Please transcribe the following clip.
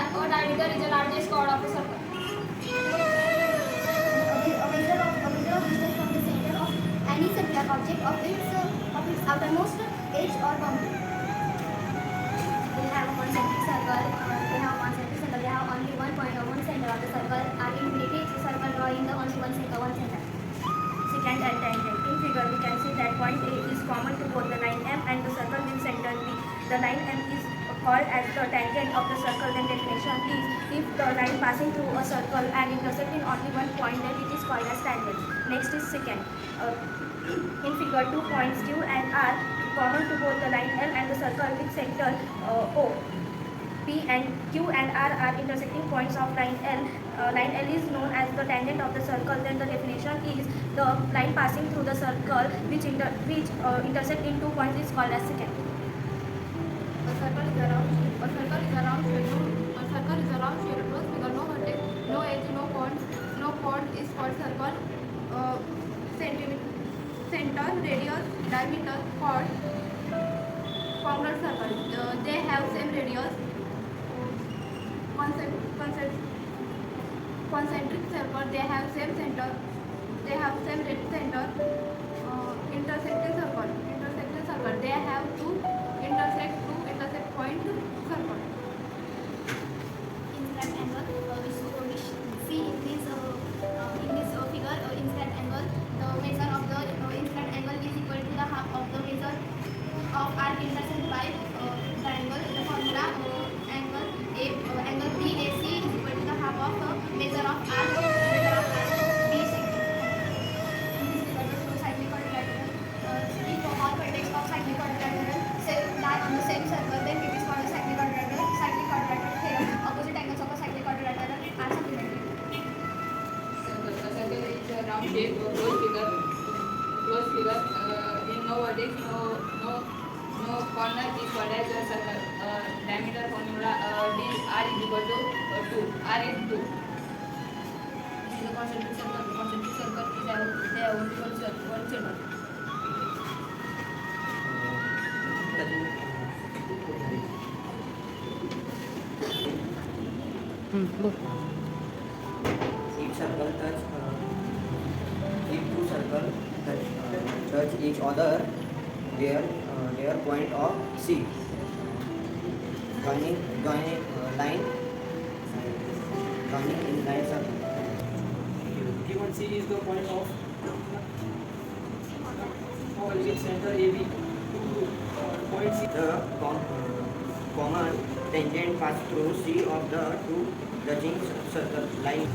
diameter is the largest chord of a circle. A measure of distance from the center of any circular object of its outermost edge or boundary. They have a concentric circle. They have only one point or one center of the circle. Are infinity circle drawing the only one center. Secant and tangent. In figure, we can see that point A is common to both the line M and the circle with center B. The line M is called as the tangent of the circle. Then definition is, if the line passing through a circle and intersecting only one point, then it is called as tangent. Next is secant. In figure, 2 points Q and R common to both the line M and the circle with center O. P and Q and R are intersecting points of line L. Line L is known as the tangent of the circle. Then the definition is, the line passing through the circle which intersect in 2 points is called as secant. A circle is around sphere close figure, no vertex, no edge, no point is called circle. Center, radius, diameter, chord, congruent circle. They have same radius. Concentric circle, they have same center. Intersecting circle, they have two intersect point circle. Incident angle, which see in this figure, incident angle, the measure of the incident angle is equal to the half of the measure of arc intersect by triangle. The formula angle BAC is equal to the half of the measure of arc BC. In this figure, the two cyclic quadrilateral, if all vertex of cyclic quadrilateral lie on the same circle, then it is called a cyclic quadrilateral. Here, opposite angles of a cyclic quadrilateral are supplementary. Circle. A circle is a round shape, closed figure. In no vertex, no corner is called as a circle. Diameter formula R is equal to 2. R is 2. This is a concentric circle. The concentric circle is they have only one center. If two circles touch each other, their point of C, joining in line circle. Given C is the point of with center AB to point C. The common tangent pass through C of the two touching circle line.